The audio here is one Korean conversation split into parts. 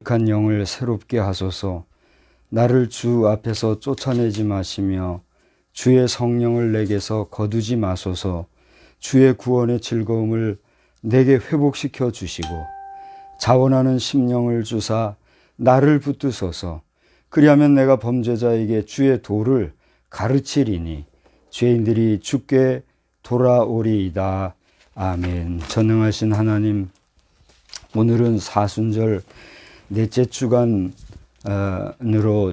간 영을 새롭게 하소서. 나를 주 앞에서 쫓아내지 마시며 주의 성령을 내게서 거두지 마소서. 주의 구원의 즐거움을 내게 회복시켜 주시고 자원하는 심령을 주사 나를 붙드소서. 그리하면 내가 범죄자에게 주의 도를 가르치리니 죄인들이 주께 돌아오리이다. 아멘. 전능하신 하나님, 오늘은 사순절 넷째 주간으로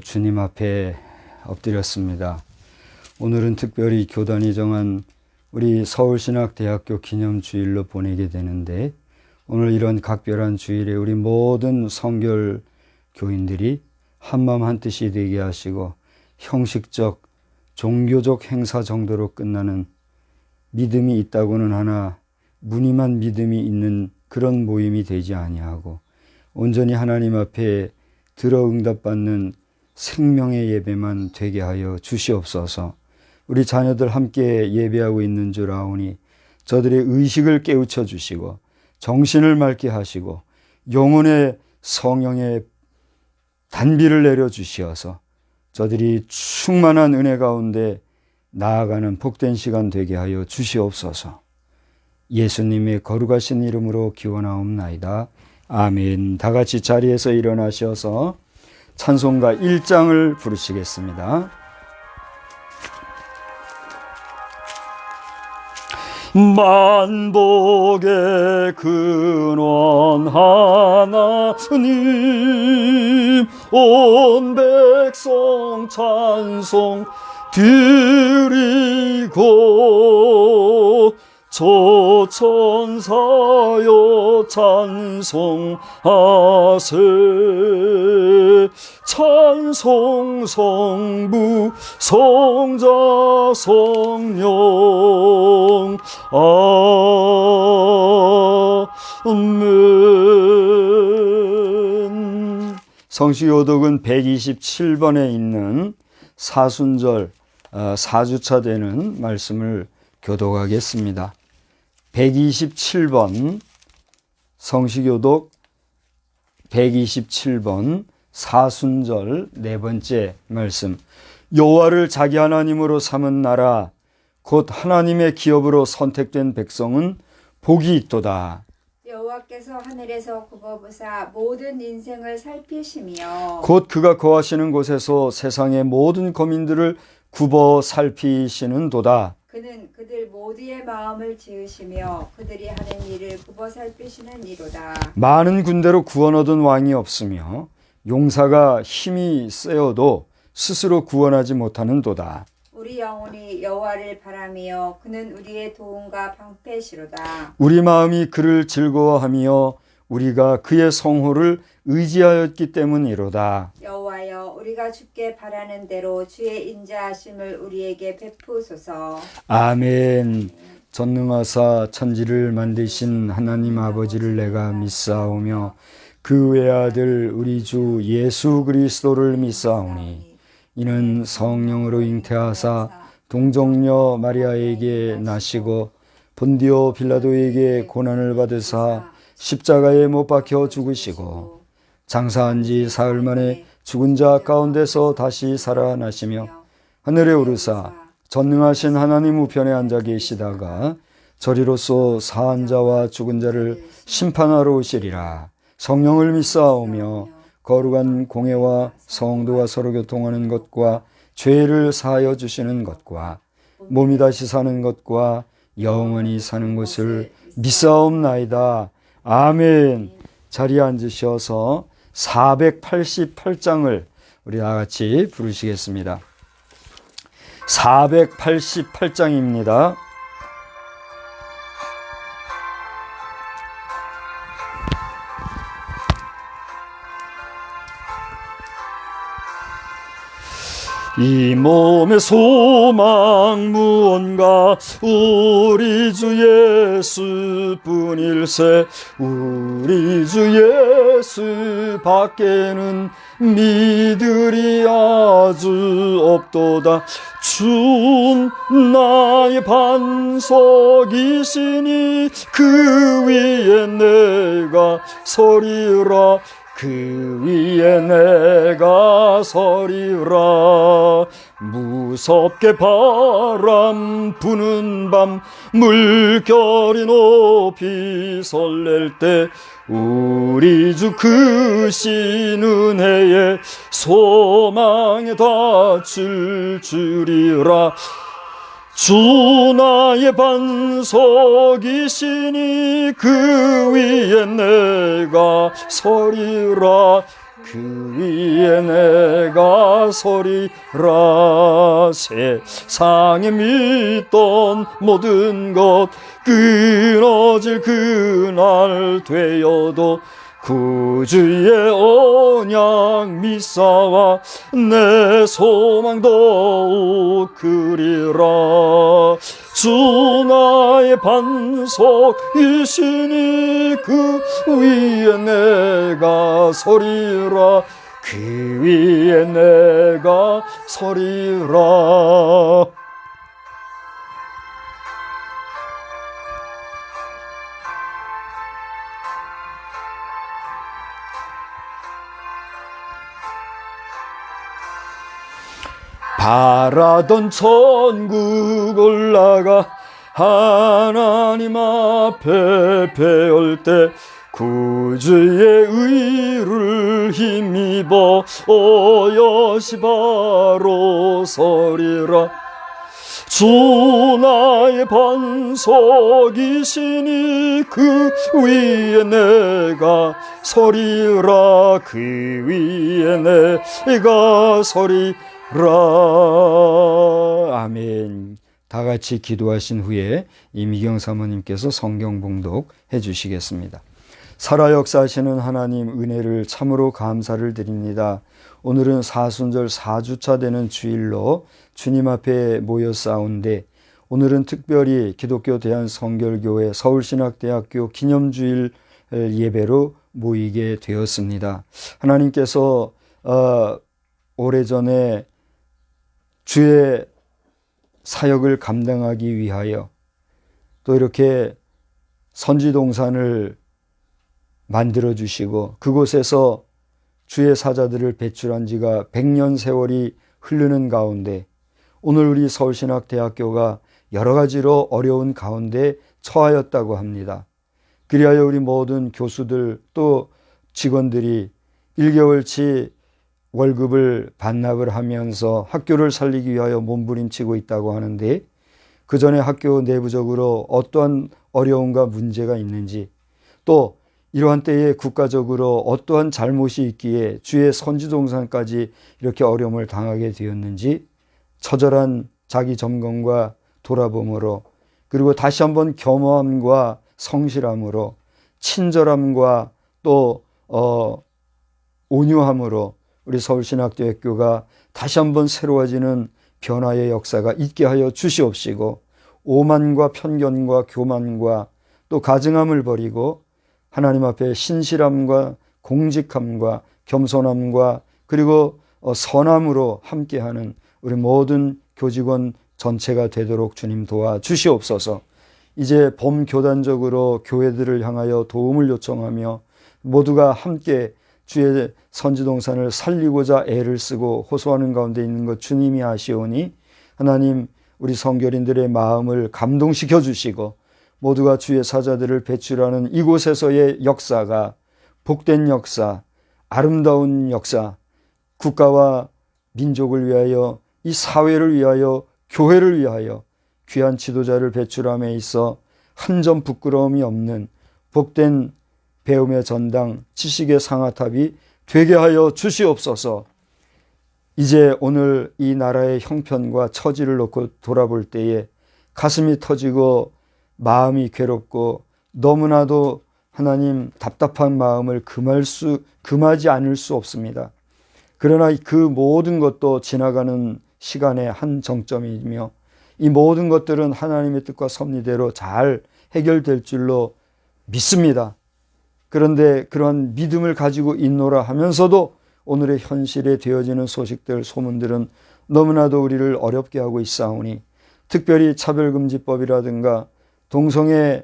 주님 앞에 엎드렸습니다. 오늘은 특별히 교단이 정한 우리 서울신학대학교 기념주일로 보내게 되는데, 오늘 이런 각별한 주일에 우리 모든 성결 교인들이 한마음 한뜻이 되게 하시고 형식적 종교적 행사 정도로 끝나는 믿음이 있다고는 하나 무늬만 믿음이 있는 그런 모임이 되지 아니하고 온전히 하나님 앞에 들어 응답받는 생명의 예배만 되게 하여 주시옵소서. 우리 자녀들 함께 예배하고 있는 줄 아오니 저들의 의식을 깨우쳐 주시고 정신을 맑게 하시고 영혼의 성령의 단비를 내려 주시어서 저들이 충만한 은혜 가운데 나아가는 복된 시간 되게 하여 주시옵소서. 예수님의 거룩하신 이름으로 기원하옵나이다. 아멘. 다 같이 자리에서 일어나셔서 찬송가 1장을 부르시겠습니다. 만복의 근원 하나님, 온 백성 찬송 드리고 저 천사여 찬송하세. 찬송 성부 성자 성령 아멘. 성시교독은 127번에 있는 사순절 4주차 되는 말씀을 교독하겠습니다. 127번 성시교독 127번 사순절 네 번째 말씀. 여호와를 자기 하나님으로 삼은 나라 곧 하나님의 기업으로 선택된 백성은 복이 있도다. 여호와께서 하늘에서 굽어보사 모든 인생을 살피시며 곧 그가 거하시는 곳에서 세상의 모든 거민들을 굽어 살피시는도다. 그는 그들 모두의 마음을 지으시며 그들이 하는 일을 굽어 살피시는 이로다. 많은 군대로 구원 얻은 왕이 없으며 용사가 힘이 세어도 스스로 구원하지 못하는도다. 우리 영혼이 여호와를 바라며 그는 우리의 도움과 방패시로다. 우리 마음이 그를 즐거워하며 우리가 그의 성호를 의지하였기 때문이로다. 여호와여, 우리가 주께 바라는 대로 주의 인자하심을 우리에게 베푸소서. 아멘. 전능하사 천지를 만드신 하나님 아버지를 내가 믿사오며 그 외아들 우리 주 예수 그리스도를 믿사오니 이는 성령으로 잉태하사 동정녀 마리아에게 나시고 본디오 빌라도에게 고난을 받으사 십자가에 못 박혀 죽으시고 장사한 지 사흘 만에 죽은 자 가운데서 다시 살아나시며 하늘에 오르사 전능하신 하나님 우편에 앉아 계시다가 저리로서 사한 자와 죽은 자를 심판하러 오시리라. 성령을 믿사오며 거룩한 공회와 성도와 서로 교통하는 것과 죄를 사하여 주시는 것과 몸이 다시 사는 것과 영원히 사는 것을 믿사옵나이다. 아멘. 자리에 앉으셔서 488장을 우리 다 같이 부르시겠습니다. 488장입니다. 이 몸의 소망 무언가 우리 주 예수뿐일세. 우리 주 예수 밖에는 믿으리 아주 없도다. 주 나의 반석이시니 그 위에 내가 서리라. 그 위에 내가 서리라. 무섭게 바람 부는 밤 물결이 높이 설렐 때 우리 주 크신 은혜에 소망에 닿을 줄이라. 주 나의 반석이시니 그 위에 내가 서리라. 그 위에 내가 서리라. 세상에 믿던 모든 것 끊어질 그날 되어도 구주의 언약 믿사와 내 소망 더욱 크리라. 주 나의 반석이시니 그 위에 내가 서리라. 그 위에 내가 서리라. 바라던 천국 올라가 하나님 앞에 배울 때 구주의 의를 힘입어 오여시 바로 서리라. 주 나의 반석이시니 그 위에 내가 서리라. 그 위에 내가 서리라. 아멘. 다 같이 기도하신 후에 이미경 사모님께서 성경 봉독해 주시겠습니다. 살아 역사하시는 하나님 은혜를 참으로 감사를 드립니다. 오늘은 사순절 4주차 되는 주일로 주님 앞에 모여 싸운데, 오늘은 특별히 기독교 대한성결교회 서울신학대학교 기념주일 예배로 모이게 되었습니다. 하나님께서 오래전에 주의 사역을 감당하기 위하여 또 이렇게 선지동산을 만들어 주시고 그곳에서 주의 사자들을 배출한 지가 100년 세월이 흐르는 가운데 오늘 우리 서울신학대학교가 여러 가지로 어려운 가운데 처하였다고 합니다. 그리하여 우리 모든 교수들 또 직원들이 1개월치 월급을 반납을 하면서 학교를 살리기 위하여 몸부림치고 있다고 하는데, 그 전에 학교 내부적으로 어떠한 어려움과 문제가 있는지, 또 이러한 때에 국가적으로 어떠한 잘못이 있기에 주의 선지동산까지 이렇게 어려움을 당하게 되었는지 처절한 자기 점검과 돌아봄으로, 그리고 다시 한번 겸허함과 성실함으로, 친절함과 또 온유함으로 우리 서울신학대학교가 다시 한번 새로워지는 변화의 역사가 있게 하여 주시옵시고, 오만과 편견과 교만과 또 가증함을 버리고 하나님 앞에 신실함과 공직함과 겸손함과 그리고 선함으로 함께하는 우리 모든 교직원 전체가 되도록 주님 도와 주시옵소서. 이제 범교단적으로 교회들을 향하여 도움을 요청하며 모두가 함께 주의 선지동산을 살리고자 애를 쓰고 호소하는 가운데 있는 것 주님이 아시오니, 하나님 우리 성결인들의 마음을 감동시켜 주시고 모두가 주의 사자들을 배출하는 이곳에서의 역사가 복된 역사, 아름다운 역사, 국가와 민족을 위하여, 이 사회를 위하여, 교회를 위하여 귀한 지도자를 배출함에 있어 한 점 부끄러움이 없는 복된 배움의 전당, 지식의 상아탑이 되게 하여 주시옵소서. 이제 오늘 이 나라의 형편과 처지를 놓고 돌아볼 때에 가슴이 터지고 마음이 괴롭고 너무나도 하나님 답답한 마음을 금하지 않을 수 없습니다. 그러나 그 모든 것도 지나가는 시간의 한 정점이며 이 모든 것들은 하나님의 뜻과 섭리대로 잘 해결될 줄로 믿습니다. 그런데 그런 믿음을 가지고 있노라 하면서도 오늘의 현실에 되어지는 소식들, 소문들은 너무나도 우리를 어렵게 하고 있사오니, 특별히 차별금지법이라든가 동성애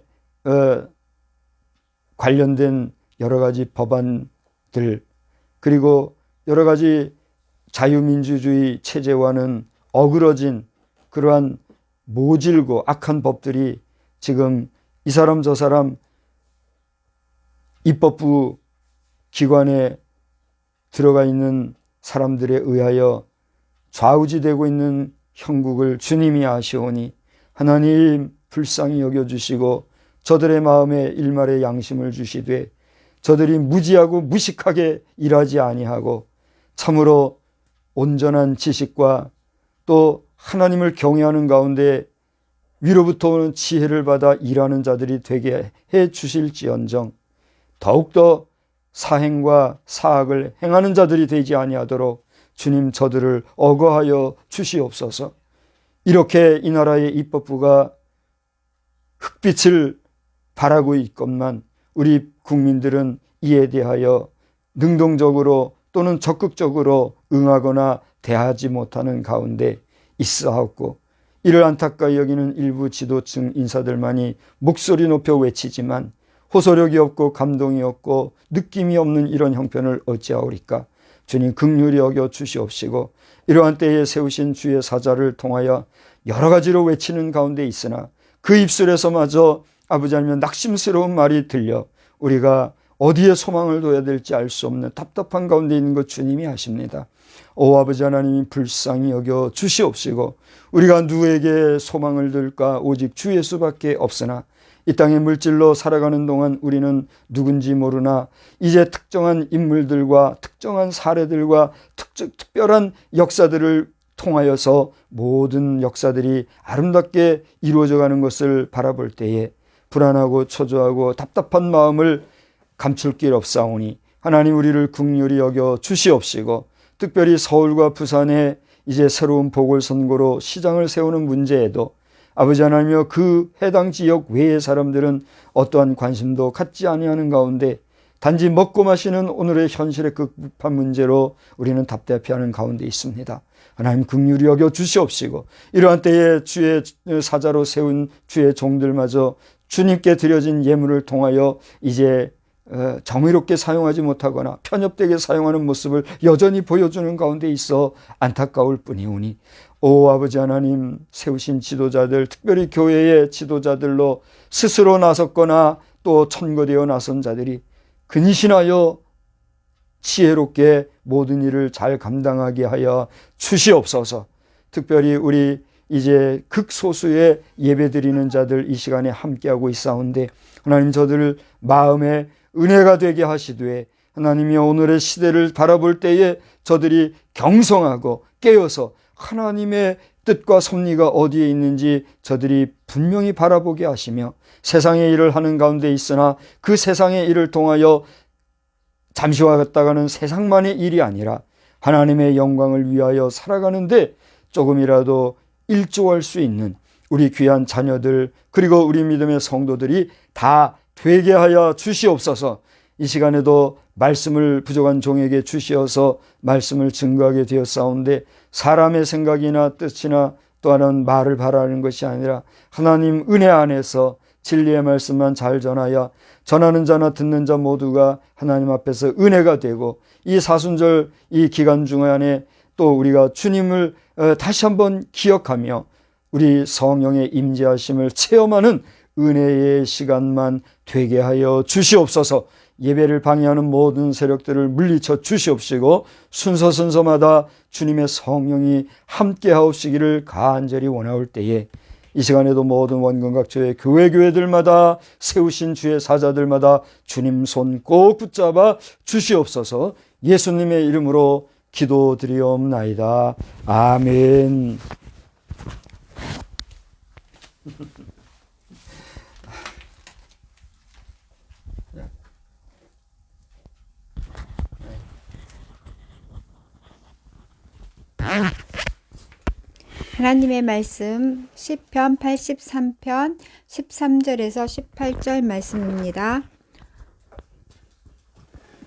관련된 여러 가지 법안 법들, 그리고 여러 가지 자유민주주의 체제와는 어그러진 그러한 모질고 악한 법들이 지금 이 사람 저 사람 입법부 기관에 들어가 있는 사람들에 의하여 좌우지되고 있는 형국을 주님이 아시오니 하나님 불쌍히 여겨주시고 저들의 마음에 일말의 양심을 주시되 저들이 무지하고 무식하게 일하지 아니하고 참으로 온전한 지식과 또 하나님을 경외하는 가운데 위로부터 오는 지혜를 받아 일하는 자들이 되게 해 주실지언정 더욱더 사행과 사악을 행하는 자들이 되지 아니하도록 주님 저들을 억어하여 주시옵소서. 이렇게 이 나라의 입법부가 흑빛을 바라고 있건만 우리 국민들은 이에 대하여 능동적으로 또는 적극적으로 응하거나 대하지 못하는 가운데 있어하고 이를 안타까이 여기는 일부 지도층 인사들만이 목소리 높여 외치지만 호소력이 없고 감동이 없고 느낌이 없는 이런 형편을 어찌하오리까. 주님 긍휼히 여겨 주시옵시고 이러한 때에 세우신 주의 사자를 통하여 여러 가지로 외치는 가운데 있으나 그 입술에서마저 아버지 하나님 낙심스러운 말이 들려 우리가 어디에 소망을 둬야 될지 알 수 없는 답답한 가운데 있는 것 주님이 아십니다. 오 아버지 하나님이 불쌍히 여겨 주시옵시고 우리가 누구에게 소망을 둘까 오직 주 예수밖에 없으나 이 땅의 물질로 살아가는 동안 우리는 누군지 모르나 이제 특정한 인물들과 특정한 사례들과 특별한 역사들을 통하여서 모든 역사들이 아름답게 이루어져가는 것을 바라볼 때에 불안하고 초조하고 답답한 마음을 감출 길 없사오니 하나님 우리를 긍휼히 여겨 주시옵시고 특별히 서울과 부산에 이제 새로운 보궐선거로 시장을 세우는 문제에도 아버지 하나님이여 그 해당 지역 외의 사람들은 어떠한 관심도 갖지 아니하는 가운데 단지 먹고 마시는 오늘의 현실의 급한 문제로 우리는 답답해하는 가운데 있습니다. 하나님 긍휼히 여겨 주시옵시고 이러한 때에 주의 사자로 세운 주의 종들마저 주님께 드려진 예물을 통하여 이제 정의롭게 사용하지 못하거나 편협되게 사용하는 모습을 여전히 보여주는 가운데 있어 안타까울 뿐이오니 오 아버지 하나님 세우신 지도자들 특별히 교회의 지도자들로 스스로 나섰거나 또 천거되어 나선 자들이 근신하여 지혜롭게 모든 일을 잘 감당하게 하여 주시옵소서. 특별히 우리 이제 극소수의 예배드리는 자들 이 시간에 함께하고 있사온데 하나님 저들 마음에 은혜가 되게 하시되 하나님이 오늘의 시대를 바라볼 때에 저들이 경성하고 깨어서 하나님의 뜻과 섭리가 어디에 있는지 저들이 분명히 바라보게 하시며 세상의 일을 하는 가운데 있으나 그 세상의 일을 통하여 잠시 왔다가는 세상만의 일이 아니라 하나님의 영광을 위하여 살아가는데 조금이라도 일조할 수 있는 우리 귀한 자녀들 그리고 우리 믿음의 성도들이 다 되게 하여 주시옵소서. 이 시간에도 말씀을 부족한 종에게 주시어서 말씀을 증거하게 되었사온데 사람의 생각이나 뜻이나 또 하나는 말을 바라는 것이 아니라 하나님 은혜 안에서 진리의 말씀만 잘 전하여 전하는 자나 듣는 자 모두가 하나님 앞에서 은혜가 되고 이 사순절 이 기간 중간에 또 우리가 주님을 다시 한번 기억하며 우리 성령의 임재하심을 체험하는 은혜의 시간만 되게 하여 주시옵소서. 예배를 방해하는 모든 세력들을 물리쳐 주시옵시고 순서마다 주님의 성령이 함께하옵시기를 간절히 원하올 때에 이 시간에도 모든 원근각처의 교회들마다 세우신 주의 사자들마다 주님 손 꼭 붙잡아 주시옵소서. 예수님의 이름으로 기도드리옵나이다. 아멘. 하나님의 말씀 시편 83편 13절에서 18절 말씀입니다.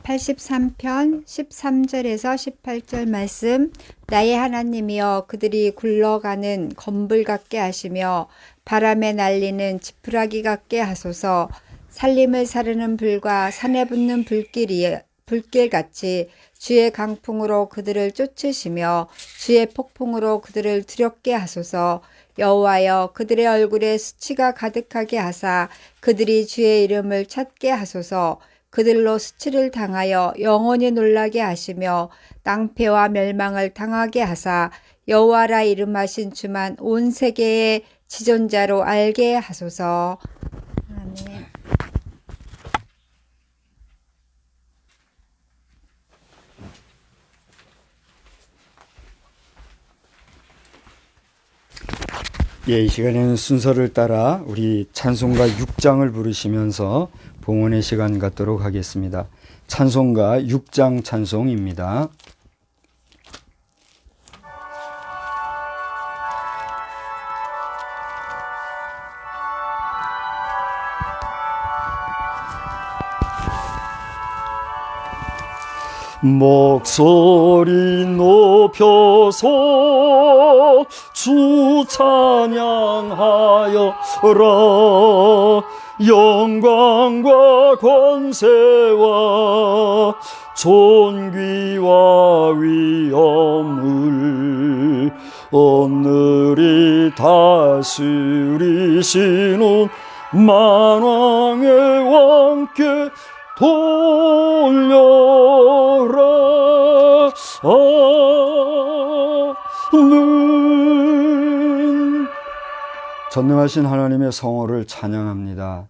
83편 13절에서 18절 말씀. 나의 하나님이여 그들이 굴러가는 검불 같게 하시며 바람에 날리는 지푸라기 같게 하소서. 살림을 사르는 불과 산에 붙는 불길이 불길같이 주의 강풍으로 그들을 쫓으시며 주의 폭풍으로 그들을 두렵게 하소서. 여호와여, 그들의 얼굴에 수치가 가득하게 하사 그들이 주의 이름을 찾게 하소서. 그들로 수치를 당하여 영원히 놀라게 하시며 낭패와 멸망을 당하게 하사 여호와라 이름하신 주만 온 세계의 지존자로 알게 하소서. 아멘. 예, 이 시간에는 순서를 따라 우리 찬송가 6장을 부르시면서 봉헌의 시간 갖도록 하겠습니다. 찬송가 6장 찬송입니다. 목소리 높여서 주 찬양하여라. 영광과 권세와 존귀와 위엄을 오늘이 다스리시는 만왕의 왕께 돌려라. 아멘. 전능하신 하나님의 성호를 찬양합니다.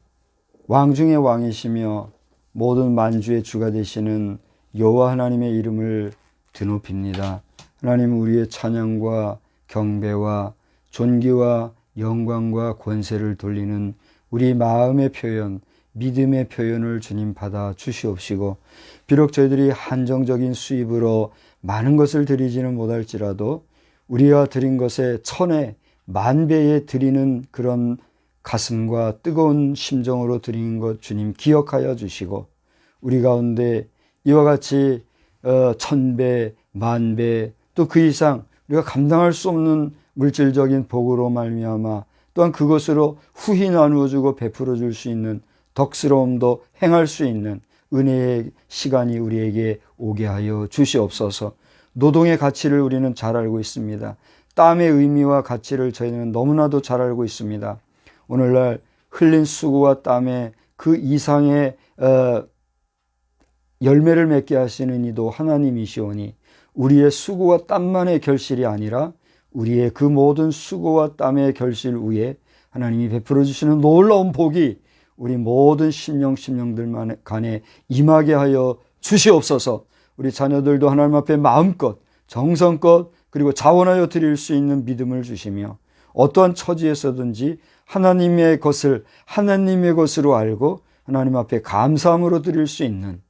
왕 중의 왕이시며 모든 만주의 주가 되시는 여호와 하나님의 이름을 드높입니다. 하나님, 우리의 찬양과 경배와 존귀와 영광과 권세를 돌리는 우리 마음의 표현, 믿음의 표현을 주님 받아 주시옵시고, 비록 저희들이 한정적인 수입으로 많은 것을 드리지는 못할지라도 우리가 드린 것에 천에 만배에 드리는 그런 가슴과 뜨거운 심정으로 드리는 것 주님 기억하여 주시고, 우리 가운데 이와 같이 1000배, 만배, 또 그 이상 우리가 감당할 수 없는 물질적인 복으로 말미암아 또한 그것으로 후히 나누어 주고 베풀어 줄 수 있는 덕스러움도 행할 수 있는 은혜의 시간이 우리에게 오게 하여 주시옵소서. 노동의 가치를 우리는 잘 알고 있습니다. 땀의 의미와 가치를 저희는 너무나도 잘 알고 있습니다. 오늘날 흘린 수고와 땀의 그 이상의 열매를 맺게 하시는 이도 하나님이시오니, 우리의 수고와 땀만의 결실이 아니라 우리의 그 모든 수고와 땀의 결실 위에 하나님이 베풀어 주시는 놀라운 복이 우리 모든 심령들 간에 임하게 하여 주시옵소서. 우리 자녀들도 하나님 앞에 마음껏 정성껏 그리고 자원하여 드릴 수 있는 믿음을 주시며, 어떠한 처지에서든지 하나님의 것으로 알고 하나님 앞에 감사함으로 드릴 수 있는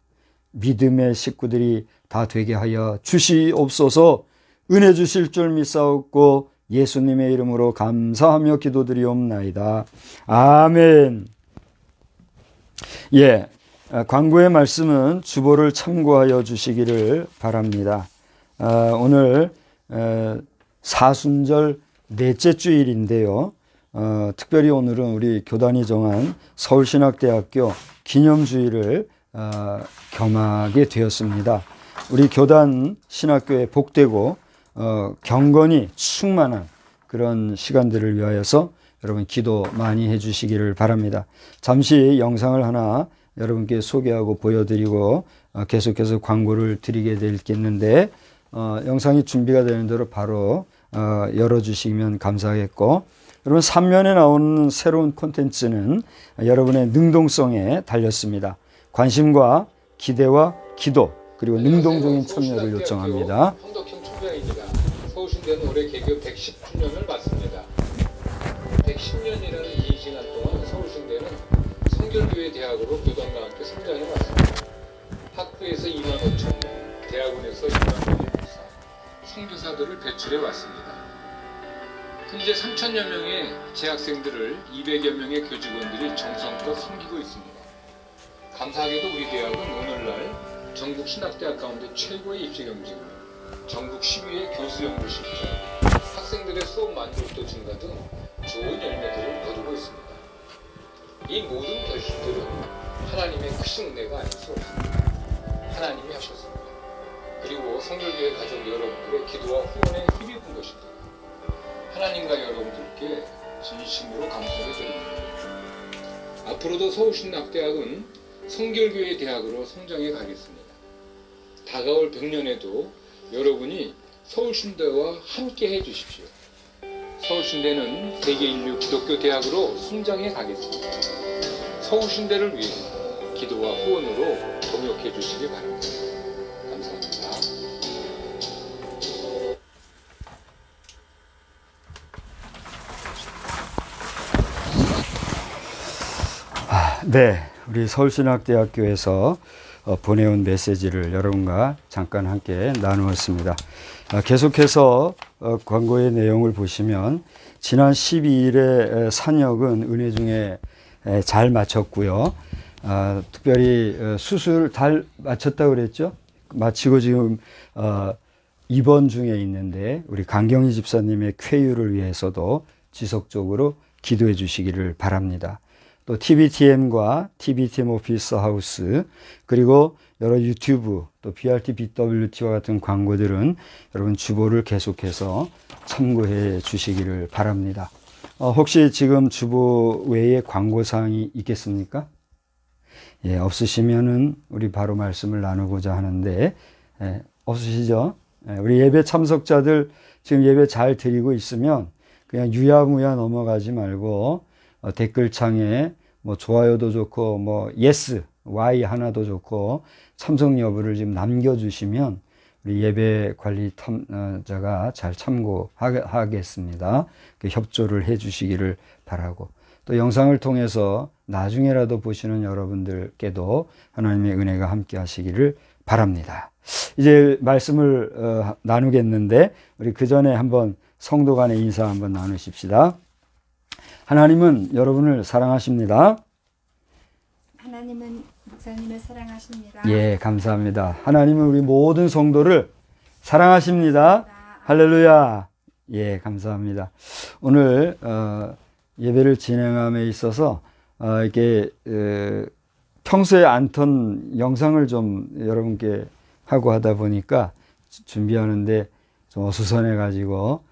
믿음의 식구들이 다 되게 하여 주시옵소서. 은혜 주실 줄 믿사옵고 예수님의 이름으로 감사하며 기도드리옵나이다. 아멘. 예, 광고의 말씀은 주보를 참고하여 주시기를 바랍니다. 오늘 사순절 넷째 주일인데요. 특별히 오늘은 우리 교단이 정한 서울신학대학교 기념주일을 겸하게 되었습니다. 우리 교단 신학교에 복되고 경건이 충만한 그런 시간들을 위하여서 여러분 기도 많이 해주시기를 바랍니다. 잠시 영상을 하나 여러분께 소개하고 보여드리고 계속해서 광고를 드리게 되겠는데, 영상이 준비가 되는 대로 바로 열어주시면 감사하겠고, 여러분 3면에 나오는 새로운 콘텐츠는 여러분의 능동성에 달렸습니다. 관심과 기대와 기도 그리고 능동적인 참여를 요청합니다. 황덕형 총장입니다. 서울신대는 올해 개교 110주년을 맞습니다. 110년이라는 긴 시간 동안 서울신대는 성결교회 대학으로 교단과 함께 성장해 왔습니다. 학부에서 2만 5천 명, 대학원에서 2만 명의 목사, 선교사들을 배출해 왔습니다. 현재 3천여 명의 재학생들을 200여 명의 교직원들이 정성껏 섬기고 있습니다. 감사하게도 우리 대학은 오늘날 전국 신학대학 가운데 최고의 입시 경쟁, 전국 10위의 교수 연구실적, 학생들의 수업 만족도 증가 등 좋은 열매들을 거두고 있습니다. 이 모든 결실들은 하나님의 크신 은혜가 아닐 수 없습니다. 하나님이 하셨습니다. 그리고 성결교회 가족 여러분들의 기도와 후원에 힘입은 것입니다. 하나님과 여러분들께 진심으로 감사를 드립니다. 앞으로도 서울신학대학은 성결교회 대학으로 성장해 가겠습니다. 다가올 100년에도 여러분이 서울신대와 함께 해주십시오. 서울신대는 세계인류 기독교 대학으로 성장해 가겠습니다. 서울신대를 위해 기도와 후원으로 동역해 주시기 바랍니다. 감사합니다. 네, 우리 서울신학대학교에서 보내온 메시지를 여러분과 잠깐 함께 나누었습니다. 계속해서 광고의 내용을 보시면 지난 12일에 산역은 은혜 중에 잘 마쳤고요. 특별히 수술 잘 마쳤다고 그랬죠? 마치고 지금 입원 중에 있는데 우리 강경희 집사님의 쾌유를 위해서도 지속적으로 기도해 주시기를 바랍니다. 또 TBTM과 TBTM 오피스 하우스 그리고 여러 유튜브 또 BRT BWT와 같은 광고들은 여러분 주보를 계속해서 참고해 주시기를 바랍니다. 혹시 지금 주보 외에 광고사항이 있겠습니까? 예, 없으시면은 우리 바로 말씀을 나누고자 하는데 없으시죠? 우리 예배 참석자들 지금 예배 잘 드리고 있으면 그냥 유야무야 넘어가지 말고 댓글창에 뭐 좋아요도 좋고 뭐 yes, y 하나도 좋고 참석 여부를 지금 남겨주시면 우리 예배 관리 탐자가 잘 참고하겠습니다. 협조를 해주시기를 바라고 또 영상을 통해서 나중에라도 보시는 여러분들께도 하나님의 은혜가 함께 하시기를 바랍니다. 이제 말씀을 나누겠는데 우리 그 전에 한번 성도 간의 인사 한번 나누십시다. 하나님은 여러분을 사랑하십니다. 하나님은 목사님을 사랑하십니다. 예, 감사합니다. 하나님은 우리 모든 성도를 사랑하십니다. 할렐루야. 예, 감사합니다. 오늘 예배를 진행함에 있어서 이렇게 평소에 않던 영상을 좀 여러분께 하고 하다 보니까 준비하는데 좀 어수선해 가지고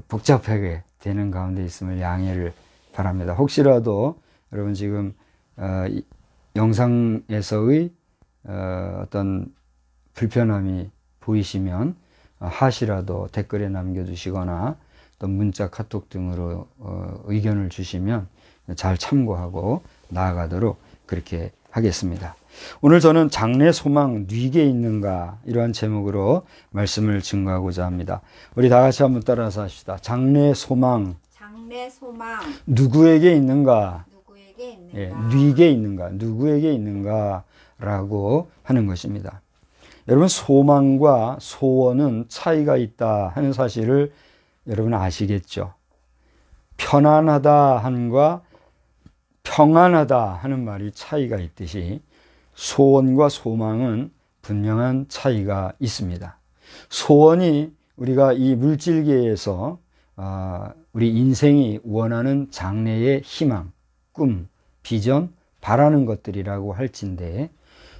복잡하게 되는 가운데 있음을 양해를 바랍니다. 혹시라도 여러분 지금 영상에서의 어떤 불편함이 보이시면 하시라도 댓글에 남겨주시거나 또 문자 카톡 등으로 의견을 주시면 잘 참고하고 나아가도록 그렇게 하겠습니다. 오늘 저는 장래 소망 뉘게 있는가 이러한 제목으로 말씀을 증거하고자 합니다. 우리 다 같이 한번 따라서 합시다. 장래 소망 누구에게 있는가? 예, 뉘게 있는가? 누구에게 있는가? 라고 하는 것입니다. 여러분 소망과 소원은 차이가 있다 하는 사실을 여러분 아시겠죠? 편안하다 함과 평안하다 하는 말이 차이가 있듯이 소원과 소망은 분명한 차이가 있습니다. 소원이 우리가 이 물질계에서 우리 인생이 원하는 장래의 희망, 꿈, 비전, 바라는 것들이라고 할진데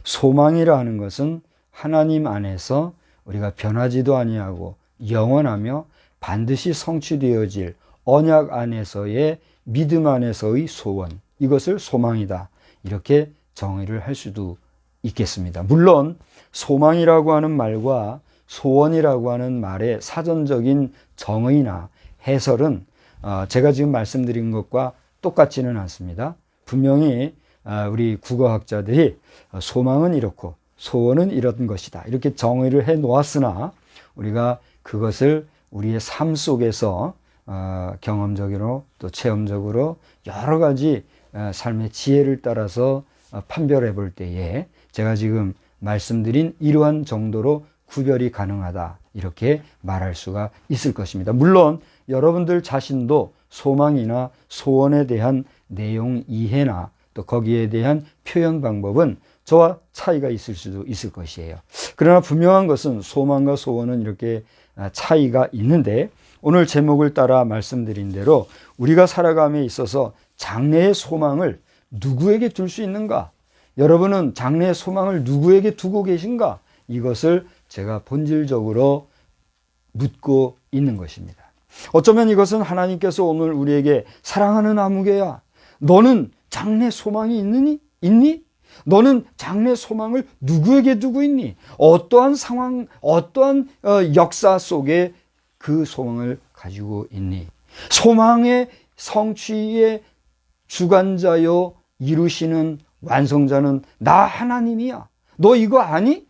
소망이라 하는 것은 하나님 안에서 우리가 변하지도 아니하고 영원하며 반드시 성취되어질 언약 안에서의 믿음 안에서의 소원, 이것을 소망이다 이렇게 정의를 할 수도 있겠습니다. 물론 소망이라고 하는 말과 소원이라고 하는 말의 사전적인 정의나 해설은 제가 지금 말씀드린 것과 똑같지는 않습니다. 분명히 우리 국어학자들이 소망은 이렇고 소원은 이런 것이다 이렇게 정의를 해 놓았으나 우리가 그것을 우리의 삶 속에서 경험적으로 또 체험적으로 여러 가지 삶의 지혜를 따라서 판별해 볼 때에 제가 지금 말씀드린 이러한 정도로 구별이 가능하다 이렇게 말할 수가 있을 것입니다. 물론 여러분들 자신도 소망이나 소원에 대한 내용 이해나 또 거기에 대한 표현 방법은 저와 차이가 있을 수도 있을 것이에요. 그러나 분명한 것은 소망과 소원은 이렇게 차이가 있는데 오늘 제목을 따라 말씀드린 대로 우리가 살아감에 있어서 장래의 소망을 누구에게 둘 수 있는가? 여러분은 장래의 소망을 누구에게 두고 계신가? 이것을 제가 본질적으로 묻고 있는 것입니다. 어쩌면 이것은 하나님께서 오늘 우리에게 사랑하는 아무개야, 너는 장래 소망이 있니? 너는 장래 소망을 누구에게 두고 있니? 어떠한 상황, 어떠한 역사 속에 그 소망을 가지고 있니? 소망의 성취의 주관자요 이루시는 완성자는 나 하나님이야. 너 이거 아니?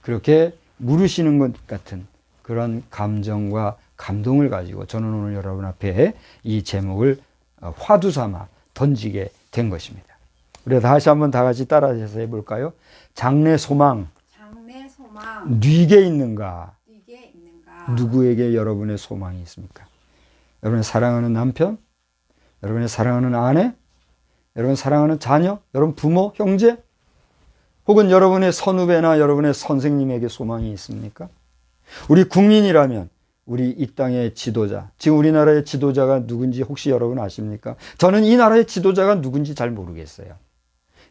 그렇게 물으시는 것 같은 그런 감정과 감동을 가지고 저는 오늘 여러분 앞에 이 제목을 화두 삼아 던지게 된 것입니다. 우리 다시 한번 다 같이 따라해서 해볼까요? 장래 소망, 장래 소망 네게 있는가? 네게 있는가? 누구에게 여러분의 소망이 있습니까? 여러분의 사랑하는 남편, 여러분의 사랑하는 아내, 여러분 사랑하는 자녀, 여러분 부모, 형제, 혹은 여러분의 선후배나 여러분의 선생님에게 소망이 있습니까? 우리 국민이라면 우리 이 땅의 지도자, 지금 우리나라의 지도자가 누군지 혹시 여러분 아십니까? 저는 이 나라의 지도자가 누군지 잘 모르겠어요.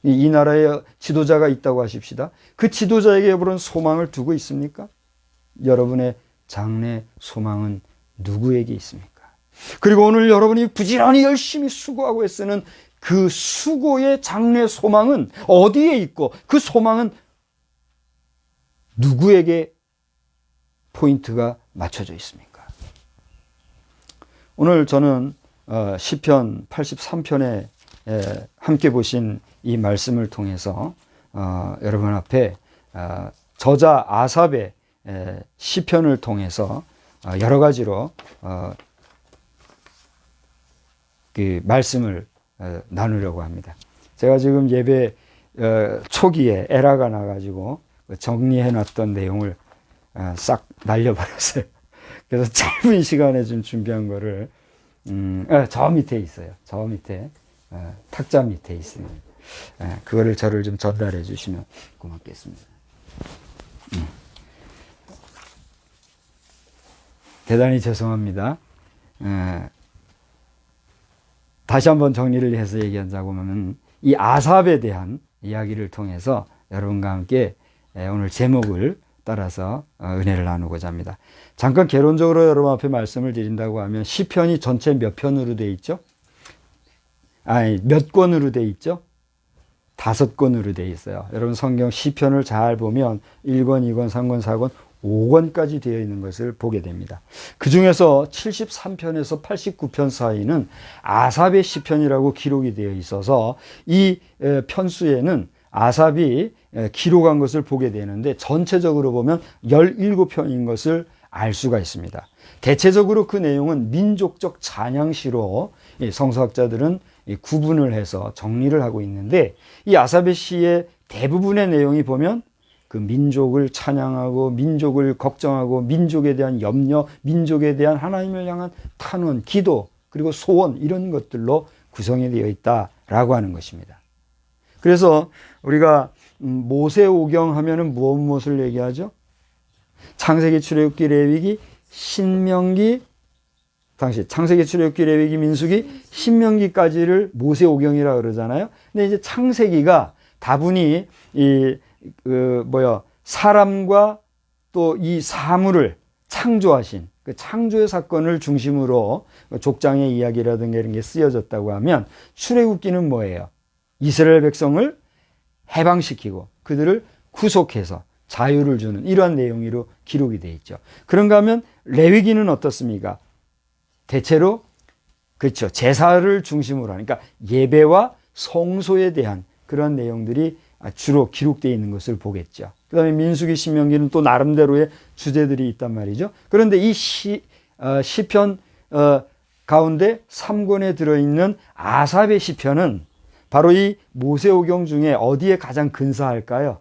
이 나라에 지도자가 있다고 하십시다. 그 지도자에게 여러분 소망을 두고 있습니까? 여러분의 장래 소망은 누구에게 있습니까? 그리고 오늘 여러분이 부지런히 열심히 수고하고 애쓰는 그 수고의 장래 소망은 어디에 있고 그 소망은 누구에게 포인트가 맞춰져 있습니까? 오늘 저는 시편 83편에 함께 보신 이 말씀을 통해서 여러분 앞에 저자 아삽의 시편을 통해서 여러 가지로 그 말씀을 나누려고 합니다. 제가 지금 예배 초기에 에러가 나가지고 정리해놨던 내용을 싹 날려버렸어요. 그래서 짧은 시간에 좀 준비한 거를 저 밑에 있어요. 저 밑에 탁자 밑에 있습니다. 그거를 저를 좀 전달해 주시면 고맙겠습니다. 대단히 죄송합니다. 다시 한번 정리를 해서 얘기하자고 하면 이 아삽에 대한 이야기를 통해서 여러분과 함께 오늘 제목을 따라서 은혜를 나누고자 합니다. 잠깐 개론적으로 여러분 앞에 말씀을 드린다고 하면 시편이 전체 몇 편으로 되어 있죠? 아니, 몇 권으로 되어 있죠? 5권으로 되어 있어요. 여러분 성경 시편을 잘 보면 1권, 2권, 3권, 4권, 5권까지 되어 있는 것을 보게 됩니다. 그 중에서 73편에서 89편 사이는 아삽의 시편이라고 기록이 되어 있어서 이 편수에는 아삽이 기록한 것을 보게 되는데 전체적으로 보면 17편인 것을 알 수가 있습니다. 대체적으로 그 내용은 민족적 찬양시로 성서학자들은 구분을 해서 정리를 하고 있는데 이 아삽의 시의 대부분의 내용이 보면 그 민족을 찬양하고 민족을 걱정하고 민족에 대한 염려, 민족에 대한 하나님을 향한 탄원, 기도 그리고 소원 이런 것들로 구성이 되어 있다라고 하는 것입니다. 그래서 우리가 모세오경 하면은 무엇을 얘기하죠? 창세기, 출애굽기, 레위기, 신명기, 당시 창세기, 출애굽기, 레위기, 민수기, 신명기까지를 모세오경이라 그러잖아요. 근데 이제 창세기가 다분히 사람과 또 이 사물을 창조하신 그 창조의 사건을 중심으로 족장의 이야기라든가 이런 게 쓰여졌다고 하면 출애굽기는 뭐예요? 이스라엘 백성을 해방시키고 그들을 구속해서 자유를 주는 이러한 내용으로 기록이 되어 있죠. 그런가 하면 레위기는 어떻습니까? 대체로 그렇죠. 제사를 중심으로 하니까 예배와 성소에 대한 그런 내용들이 주로 기록되어 있는 것을 보겠죠. 그 다음에 민수기, 신명기는 또 나름대로의 주제들이 있단 말이죠. 그런데 이 시편 가운데 3권에 들어있는 아삽의 시편은 바로 이 모세오경 중에 어디에 가장 근사할까요?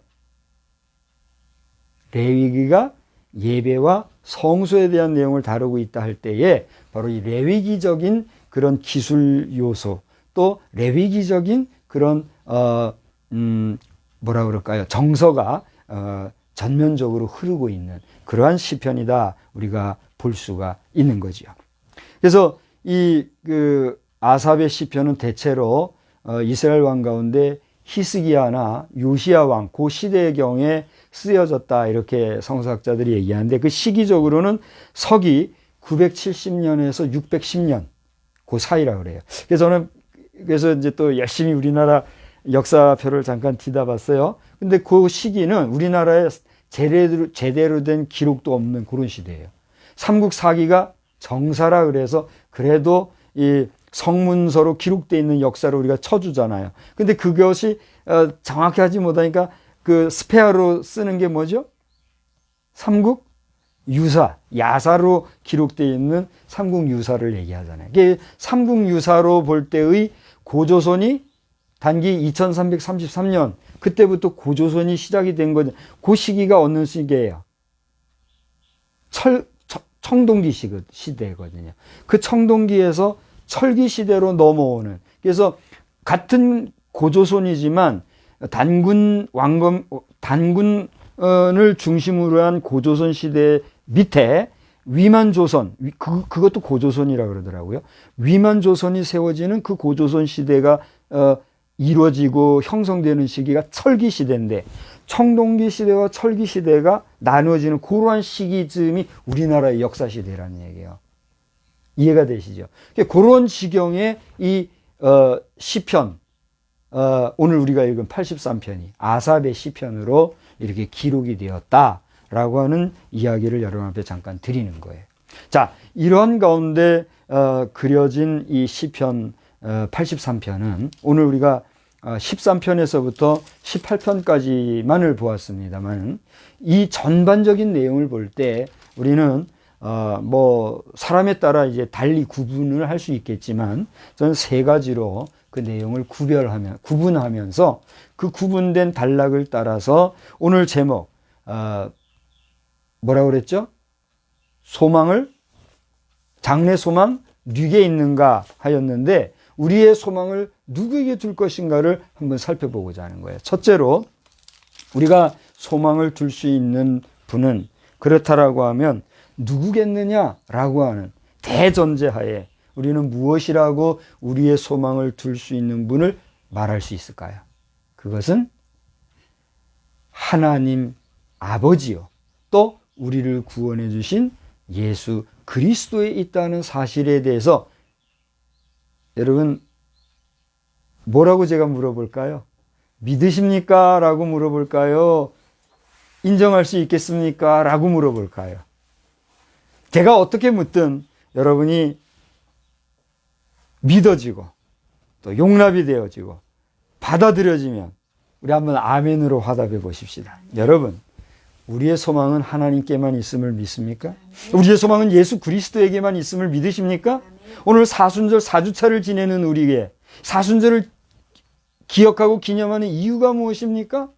레위기가 예배와 성소에 대한 내용을 다루고 있다 할 때에 바로 이 레위기적인 그런 기술 요소 또 레위기적인 그런 뭐라 그럴까요? 정서가 전면적으로 흐르고 있는 그러한 시편이다 우리가 볼 수가 있는 거죠. 그래서 이 아삽의 시편은 대체로 이스라엘 왕 가운데 히스기야나 요시야 왕 그 시대의 경에 쓰여졌다 이렇게 성서학자들이 얘기하는데 그 시기적으로는 서기 970년에서 610년 그 사이라 그래요. 그래서 이제 또 열심히 우리나라 역사표를 잠깐 뒤다봤어요. 근데 그 시기는 우리나라에 제대로 된 기록도 없는 그런 시대예요. 삼국 사기가 정사라 그래서 그래도 이 성문서로 기록되어 있는 역사를 우리가 쳐주잖아요. 근데 그것이 정확히 하지 못하니까 그 스페어로 쓰는 게 뭐죠? 삼국 유사, 야사로 기록되어 있는 삼국 유사를 얘기하잖아요. 이게 삼국 유사로 볼 때의 고조선이 단기 2333년 그때부터 고조선이 시작이 된 거죠. 그 시기가 어느 시기예요? 청동기 시대거든요. 그 청동기에서 철기 시대로 넘어오는, 그래서 같은 고조선이지만 단군을 중심으로 한 고조선 시대 밑에 위만조선, 그것도 고조선이라 그러더라고요. 위만조선이 세워지는 그 고조선 시대가 이루어지고 형성되는 시기가 철기 시대인데, 청동기 시대와 철기 시대가 나누어지는 그러한 시기쯤이 우리나라의 역사 시대라는 얘기예요. 이해가 되시죠? 그런 지경의 이 시편, 오늘 우리가 읽은 83편이 아삽의 시편으로 이렇게 기록이 되었다라고 하는 이야기를 여러분 앞에 잠깐 드리는 거예요. 자, 이런 가운데 그려진 이 시편 83편은 오늘 우리가 13편에서부터 18편까지만을 보았습니다만, 이 전반적인 내용을 볼 때 우리는 뭐 사람에 따라 이제 달리 구분을 할 수 있겠지만, 저는 세 가지로 그 내용을 구분하면서 그 구분된 단락을 따라서 오늘 제목 뭐라고 그랬죠? 장래 소망 누구에 있는가 하였는데, 우리의 소망을 누구에게 둘 것인가를 한번 살펴보고자 하는 거예요. 첫째로 우리가 소망을 둘 수 있는 분은 그렇다라고 하면 누구겠느냐라고 하는 대전제하에 우리는 무엇이라고 우리의 소망을 둘 수 있는 분을 말할 수 있을까요? 그것은 하나님 아버지요, 또 우리를 구원해 주신 예수 그리스도에 있다는 사실에 대해서 여러분 뭐라고 제가 물어볼까요? 믿으십니까? 라고 물어볼까요? 인정할 수 있겠습니까? 라고 물어볼까요? 제가 어떻게 묻든 여러분이 믿어지고 또 용납이 되어지고 받아들여지면 우리 한번 아멘으로 화답해 보십시다. 여러분, 우리의 소망은 하나님께만 있음을 믿습니까? 우리의 소망은 예수 그리스도에게만 있음을 믿으십니까? 오늘 사순절 4주차를 지내는 우리에게 사순절을 기억하고 기념하는 이유가 무엇입니까?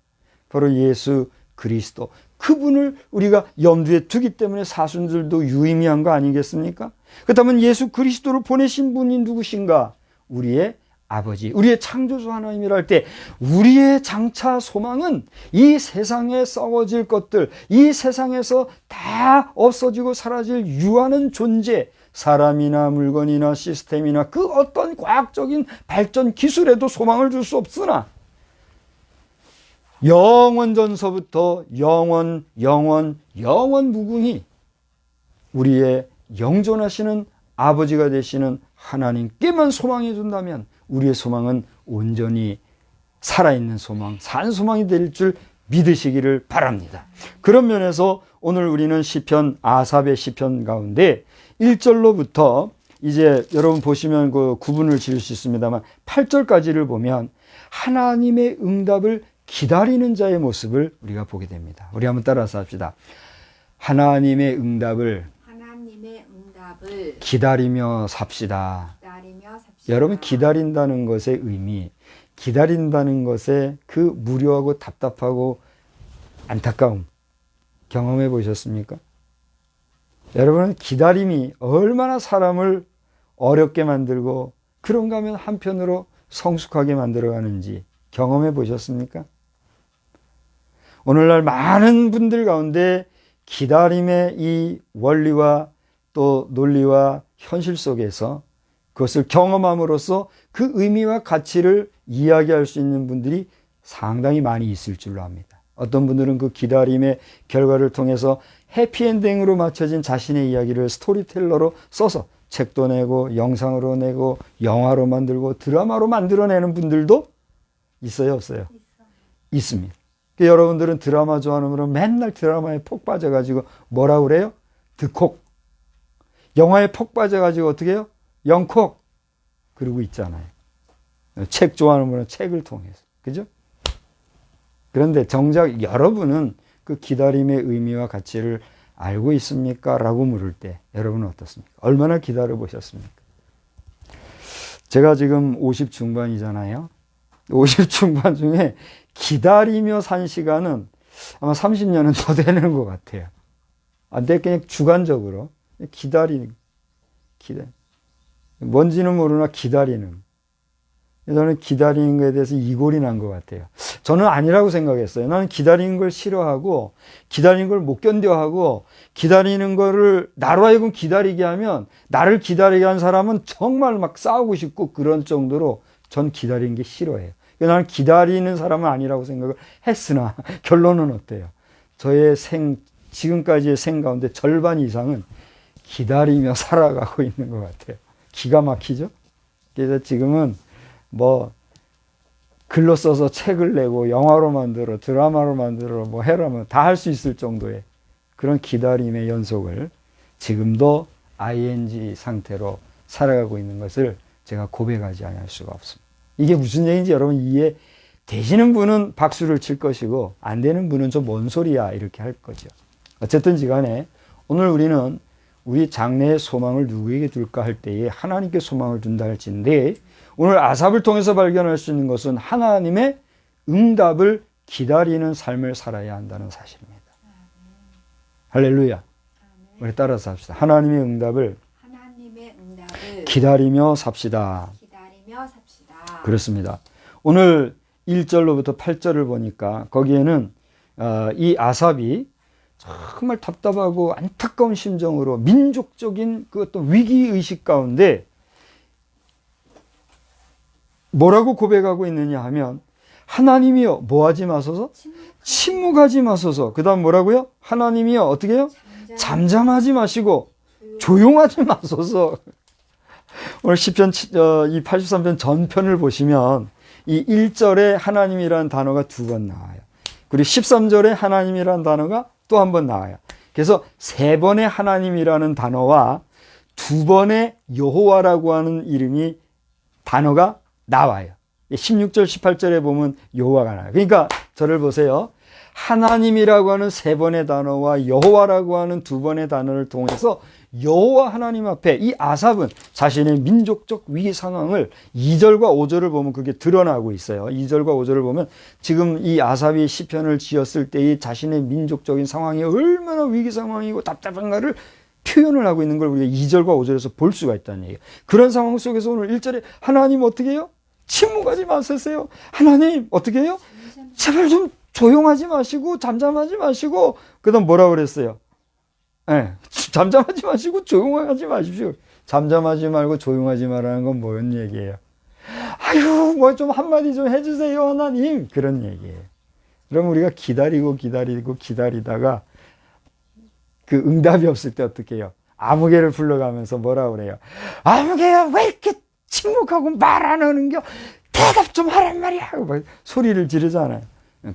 바로 예수 그리스도, 그분을 우리가 염두에 두기 때문에 사순절도 유의미한 거 아니겠습니까? 그렇다면 예수 그리스도를 보내신 분이 누구신가? 우리의 아버지, 우리의 창조주 하나님이라 할 때 우리의 장차 소망은 이 세상에 썩어질 것들, 이 세상에서 다 없어지고 사라질 유한한 존재, 사람이나 물건이나 시스템이나 그 어떤 과학적인 발전 기술에도 소망을 줄 수 없으나 영원전서부터 영원 무궁히 우리의 영존하시는 아버지가 되시는 하나님께만 소망해 준다면 우리의 소망은 온전히 살아있는 소망, 산 소망이 될 줄 믿으시기를 바랍니다. 그런 면에서 오늘 우리는 시편, 아삽의 시편 가운데 1절로부터 이제 여러분 보시면 그 구분을 지을 수 있습니다만 8절까지를 보면 하나님의 응답을 기다리는 자의 모습을 우리가 보게 됩니다. 우리 한번 따라서 합시다. 하나님의 응답을 기다리며 삽시다. 여러분, 기다린다는 것의 의미, 기다린다는 것의 그 무료하고 답답하고 안타까움 경험해 보셨습니까? 여러분은 기다림이 얼마나 사람을 어렵게 만들고 그런가 하면 한편으로 성숙하게 만들어가는지 경험해 보셨습니까? 오늘날 많은 분들 가운데 기다림의 이 원리와 또 논리와 현실 속에서 그것을 경험함으로써 그 의미와 가치를 이야기할 수 있는 분들이 상당히 많이 있을 줄로 압니다. 어떤 분들은 그 기다림의 결과를 통해서 해피엔딩으로 맞춰진 자신의 이야기를 스토리텔러로 써서 책도 내고 영상으로 내고 영화로 만들고 드라마로 만들어내는 분들도 있어요, 없어요? 있습니다. 여러분들은 드라마 좋아하는 분은 맨날 드라마에 폭 빠져가지고 뭐라 그래요? 드콕. 영화에 폭 빠져가지고 어떻게 해요? 영콕. 그러고 있잖아요. 책 좋아하는 분은 책을 통해서. 그죠? 그런데 정작 여러분은 그 기다림의 의미와 가치를 알고 있습니까? 라고 물을 때 여러분은 어떻습니까? 얼마나 기다려 보셨습니까? 제가 지금 50 중반이잖아요. 50 중반 중에 기다리며 산 시간은 아마 30년은 더 되는 것 같아요. 근데 그냥 주관적으로 기다리는. 뭔지는 모르나 기다리는. 저는 기다리는 것에 대해서 이골이 난 것 같아요. 저는 아니라고 생각했어요. 나는 기다리는 걸 싫어하고 기다리는 걸 못 견뎌하고 기다리는 거를 나로 하여금 기다리게 하면 나를 기다리게 한 사람은 정말 막 싸우고 싶고 그런 정도로 전 기다리는 게 싫어해요. 나는 기다리는 사람은 아니라고 생각을 했으나 결론은 어때요? 저의 지금까지의 생 가운데 절반 이상은 기다리며 살아가고 있는 것 같아요. 기가 막히죠? 그래서 지금은 뭐 글로 써서 책을 내고 영화로 만들어 드라마로 만들어 뭐 해라면 다 할 수 있을 정도의 그런 기다림의 연속을 지금도 ing 상태로 살아가고 있는 것을 제가 고백하지 않을 수가 없습니다. 이게 무슨 얘기인지 여러분 이해 되시는 분은 박수를 칠 것이고 안 되는 분은 좀 뭔 소리야 이렇게 할 거죠. 어쨌든지 간에 오늘 우리는 우리 장래의 소망을 누구에게 둘까 할 때에 하나님께 소망을 둔다 할지인데 오늘 아삽을 통해서 발견할 수 있는 것은 하나님의 응답을 기다리는 삶을 살아야 한다는 사실입니다. 할렐루야. 우리 따라서 합시다. 하나님의 응답을 기다리며 삽시다. 그렇습니다. 오늘 1절로부터 8절을 보니까 거기에는 이 아삽이 정말 답답하고 안타까운 심정으로 민족적인 그 어떤 위기의식 가운데 뭐라고 고백하고 있느냐 하면 하나님이여 뭐하지 마소서? 침묵하지 마소서. 그 다음 뭐라고요? 하나님이여 어떻게 해요? 잠잠하지 마시고 조용하지 마소서. 오늘 시편 이 83편 전편을 보시면 이 1절에 하나님이라는 단어가 2번 나와요. 그리고 13절에 하나님이라는 단어가 또 한 번 나와요. 그래서 3번의 하나님이라는 단어와 2번의 여호와라고 하는 단어가 나와요. 16절, 18절에 보면 여호와가 나와요. 그러니까 저를 보세요. 하나님이라고 하는 3번의 단어와 여호와라고 하는 2번의 단어를 통해서 여호와 하나님 앞에 이 아삽은 자신의 민족적 위기 상황을 2절과 5절을 보면 그게 드러나고 있어요. 2절과 5절을 보면 지금 이 아삽이 시편을 지었을 때의 자신의 민족적인 상황이 얼마나 위기 상황이고 답답한가를 표현을 하고 있는 걸 우리가 2절과 5절에서 볼 수가 있다는 얘기예요. 그런 상황 속에서 오늘 1절에 하나님 어떻게 해요? 침묵하지 마세요. 하나님 어떻게 해요? 제발 좀 조용하지 마시고 잠잠하지 마시고 그 다음 뭐라 그랬어요? 네, 잠잠하지 마시고 조용하지 마십시오. 잠잠하지 말고 조용하지 말라는 건 뭔 얘기예요? 아유 뭐 좀 한마디 좀 해주세요 하나님 그런 얘기예요. 그럼 우리가 기다리다가 그 응답이 없을 때 어떻게 해요? 아무개를 불러가면서 뭐라 그래요? 아무개야 왜 이렇게 침묵하고 말 안 하는겨? 대답 좀 하란 말이야! 소리를 지르잖아요.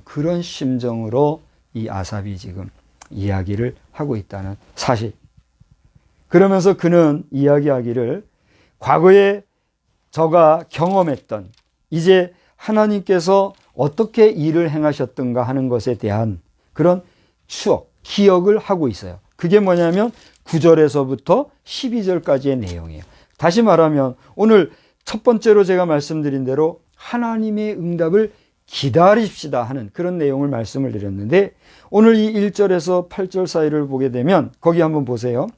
그런 심정으로 이 아삽이 지금 이야기를 하고 있다는 사실. 그러면서 그는 이야기하기를 과거에 저가 경험했던 이제 하나님께서 어떻게 일을 행하셨던가 하는 것에 대한 그런 추억, 기억을 하고 있어요. 그게 뭐냐면 9절에서부터 12절까지의 내용이에요. 다시 말하면 오늘 첫 번째로 제가 말씀드린 대로 하나님의 응답을 기다립시다 하는 그런 내용을 말씀을 드렸는데 오늘 이 1절에서 8절 사이를 보게 되면 거기 한번 보세요.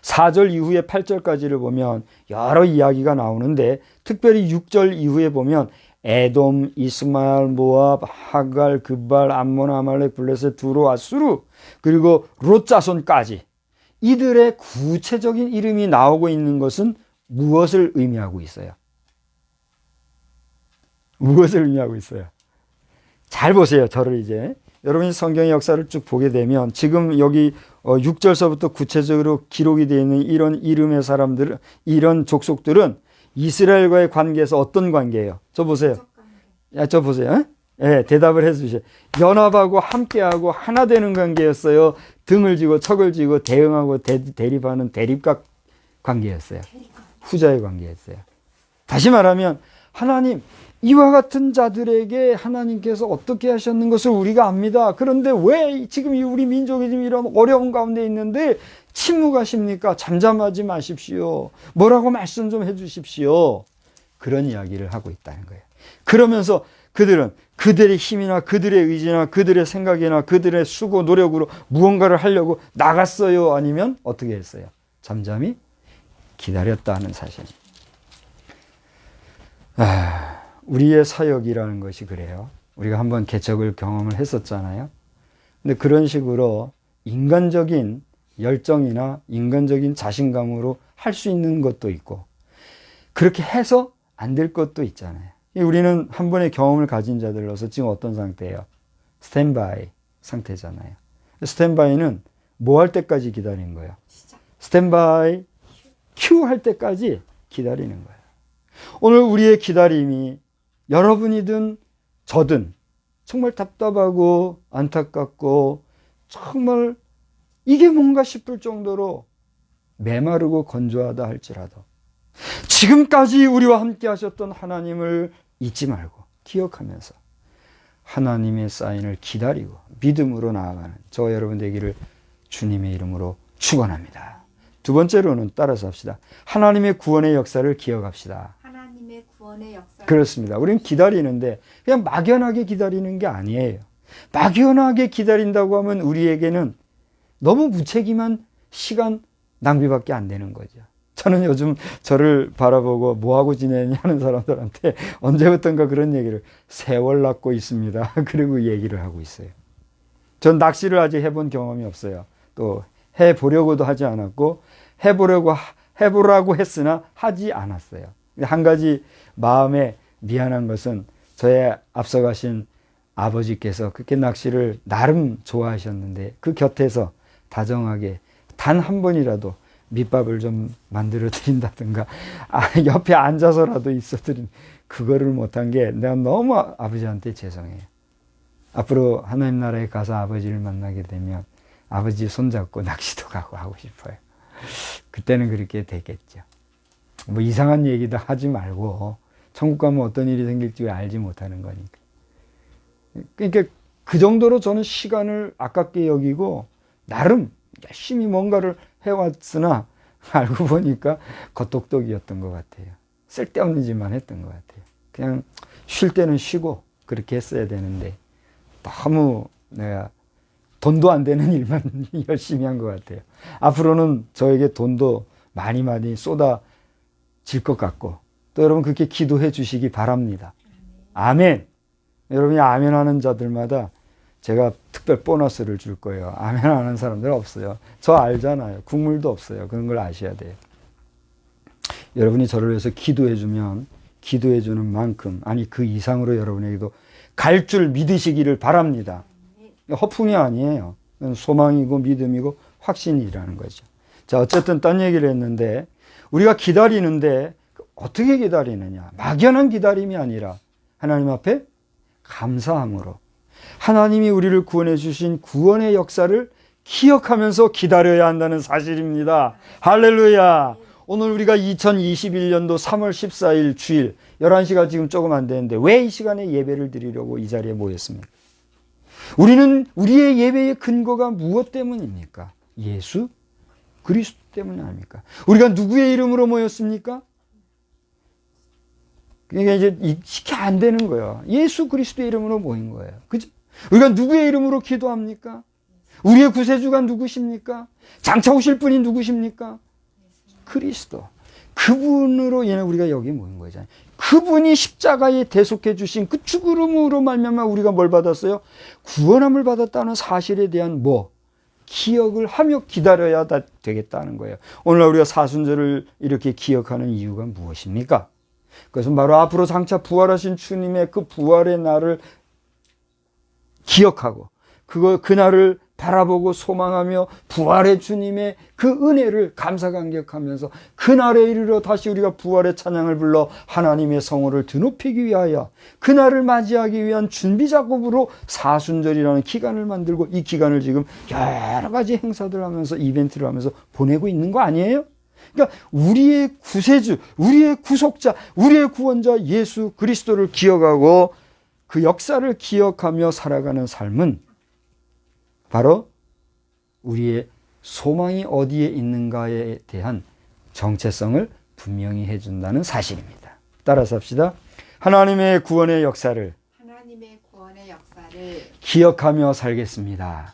4절 이후에 8절까지를 보면 여러 이야기가 나오는데 특별히 6절 이후에 보면 에돔, 이스마엘, 모압, 하갈, 그발, 암몬, 아말렉, 블레셋, 두로, 아수르 그리고 롯 자손까지 이들의 구체적인 이름이 나오고 있는 것은 무엇을 의미하고 있어요? 무엇을 의미하고 있어요? 잘 보세요. 저를 이제. 여러분이 성경의 역사를 쭉 보게 되면 지금 여기 6절서부터 구체적으로 기록이 되어 있는 이런 이름의 사람들, 이런 족속들은 이스라엘과의 관계에서 어떤 관계예요? 저 보세요. 저 보세요. 예, 대답을 해 주세요. 연합하고 함께하고 하나 되는 관계였어요. 등을 지고 척을 지고 대응하고 대립하는 대립각 관계였어요. 후자의 관계였어요. 다시 말하면 하나님, 이와 같은 자들에게 하나님께서 어떻게 하셨는 것을 우리가 압니다. 그런데 왜 지금 우리 민족이 지금 이런 어려운 가운데 있는데 침묵하십니까? 잠잠하지 마십시오. 뭐라고 말씀 좀 해주십시오. 그런 이야기를 하고 있다는 거예요. 그러면서 그들은 그들의 힘이나 그들의 의지나 그들의 생각이나 그들의 수고 노력으로 무언가를 하려고 나갔어요? 아니면 어떻게 했어요? 잠잠히 기다렸다 하는 사실입니다. 우리의 사역이라는 것이 그래요. 우리가 한번 개척을 경험을 했었잖아요. 근데 그런 식으로 인간적인 열정이나 인간적인 자신감으로 할 수 있는 것도 있고 그렇게 해서 안 될 것도 있잖아요. 우리는 한 번의 경험을 가진 자들로서 지금 어떤 상태예요? 스탠바이 상태잖아요. 스탠바이는 뭐 할 때까지 기다리는 거예요? 스탠바이 큐 할 때까지 기다리는 거예요. 오늘 우리의 기다림이 여러분이든 저든 정말 답답하고 안타깝고 정말 이게 뭔가 싶을 정도로 메마르고 건조하다 할지라도 지금까지 우리와 함께 하셨던 하나님을 잊지 말고 기억하면서 하나님의 사인을 기다리고 믿음으로 나아가는 저와 여러분 되기를 주님의 이름으로 축원합니다. 두 번째로는 따라서 합시다. 하나님의 구원의 역사를 기억합시다. 하나님의 구원의 역사. 그렇습니다. 우리는 기다리는데 그냥 막연하게 기다리는 게 아니에요. 막연하게 기다린다고 하면 우리에게는 너무 무책임한 시간 낭비밖에 안 되는 거죠. 저는 요즘 저를 바라보고 뭐하고 지내냐 하는 사람들한테 언제부턴가 그런 얘기를 세월 낳고 있습니다. 그리고 얘기를 하고 있어요. 전 낚시를 아직 해본 경험이 없어요. 또 해보려고도 하지 않았고 해보라고 했으나 하지 않았어요. 한 가지 마음에 미안한 것은 저의 앞서가신 아버지께서 그렇게 낚시를 나름 좋아하셨는데 그 곁에서 다정하게 단 한 번이라도 밑밥을 좀 만들어 드린다든가 옆에 앉아서라도 있어 드린 그거를 못한 게 내가 너무 아버지한테 죄송해요. 앞으로 하나님 나라에 가서 아버지를 만나게 되면 아버지 손잡고 낚시도 가고 하고 싶어요. 그때는 그렇게 되겠죠. 뭐 이상한 얘기도 하지 말고 천국 가면 어떤 일이 생길지 왜 알지 못하는 거니까. 그러니까 그 정도로 저는 시간을 아깝게 여기고 나름 열심히 뭔가를 해왔으나 알고 보니까 겉똑똑이었던 것 같아요. 쓸데없는 짓만 했던 것 같아요. 그냥 쉴 때는 쉬고 그렇게 했어야 되는데 너무 내가 돈도 안 되는 일만 열심히 한 것 같아요. 앞으로는 저에게 돈도 많이 쏟아질 것 같고 또 여러분 그렇게 기도해 주시기 바랍니다. 아멘. 여러분이 아멘 하는 자들마다 제가 특별 보너스를 줄 거예요. 아멘 하는 사람들 없어요. 저 알잖아요. 국물도 없어요. 그런 걸 아셔야 돼요. 여러분이 저를 위해서 기도해 주면 기도해 주는 만큼 아니 그 이상으로 여러분에게도 갈 줄 믿으시기를 바랍니다. 허풍이 아니에요. 소망이고 믿음이고 확신이라는 거죠. 자, 어쨌든 딴 얘기를 했는데 우리가 기다리는데 어떻게 기다리느냐? 막연한 기다림이 아니라 하나님 앞에 감사함으로 하나님이 우리를 구원해 주신 구원의 역사를 기억하면서 기다려야 한다는 사실입니다. 할렐루야. 오늘 우리가 2021년도 3월 14일 주일 11시가 지금 조금 안 되는데 왜 이 시간에 예배를 드리려고 이 자리에 모였습니까? 우리는 우리의 예배의 근거가 무엇 때문입니까? 예수 그리스도 때문이 아닙니까? 우리가 누구의 이름으로 모였습니까? 그러니까 이제 이게 안 되는 거예요. 예수 그리스도의 이름으로 모인 거예요. 그죠? 우리가 누구의 이름으로 기도합니까? 우리의 구세주가 누구십니까? 장차 오실 분이 누구십니까? 그리스도. 그분으로 인해 우리가 여기 모인 거잖아요. 그분이 십자가에 대속해 주신 그 죽음으로 말미암아 우리가 뭘 받았어요? 구원함을 받았다는 사실에 대한 기억을 하며 기다려야 되겠다는 거예요. 오늘날 우리가 사순절을 이렇게 기억하는 이유가 무엇입니까? 그것은 바로 앞으로 장차 부활하신 주님의 그 부활의 날을 기억하고 그날을 바라보고 소망하며 부활의 주님의 그 은혜를 감사감격하면서 그날에 이르러 다시 우리가 부활의 찬양을 불러 하나님의 성호를 드높이기 위하여 그날을 맞이하기 위한 준비 작업으로 사순절이라는 기간을 만들고 이 기간을 지금 여러 가지 행사들 하면서 이벤트를 하면서 보내고 있는 거 아니에요? 그러니까 우리의 구세주, 우리의 구속자, 우리의 구원자 예수 그리스도를 기억하고 그 역사를 기억하며 살아가는 삶은 바로 우리의 소망이 어디에 있는가에 대한 정체성을 분명히 해준다는 사실입니다. 따라서 합시다. 하나님의 구원의 역사를 기억하며 살겠습니다.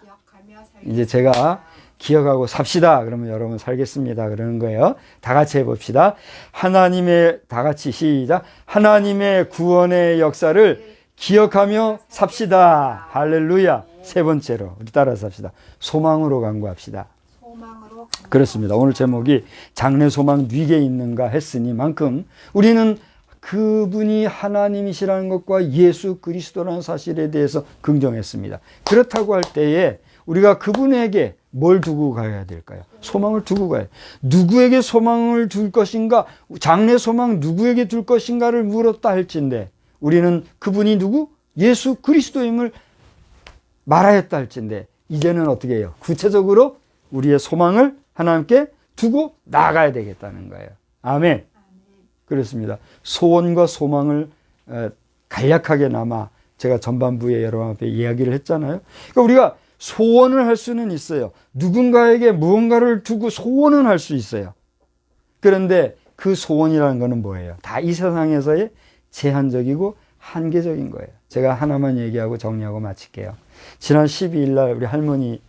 이제 제가 기억하고 삽시다. 그러면 여러분 살겠습니다. 그러는 거예요. 다 같이 해봅시다. 다 같이 시작. 하나님의 구원의 역사를 기억하며 삽시다. 할렐루야. 세 번째로 우리 따라서 합시다. 소망으로 간구합시다. 그렇습니다. 오늘 제목이 장래 소망 뉘게 있는가 했으니만큼 우리는 그분이 하나님이시라는 것과 예수 그리스도라는 사실에 대해서 긍정했습니다. 그렇다고 할 때에 우리가 그분에게 뭘 두고 가야 될까요? 소망을 두고 가야. 누구에게 소망을 둘 것인가? 장래 소망 누구에게 둘 것인가를 물었다 할진대 우리는 그분이 누구? 예수 그리스도임을 말하였다 할진대 이제는 어떻게 해요? 구체적으로 우리의 소망을 하나님께 두고 나아가야 되겠다는 거예요. 아멘. 그렇습니다. 소원과 소망을 간략하게나마 제가 전반부에 여러분 앞에 이야기를 했잖아요. 그러니까 우리가 소원을 할 수는 있어요. 누군가에게 무언가를 두고 소원은 할 수 있어요. 그런데 그 소원이라는 것은 뭐예요? 다 이 세상에서의 제한적이고 한계적인 거예요. 제가 하나만 얘기하고 정리하고 마칠게요. 지난 12일 날 우리 할머니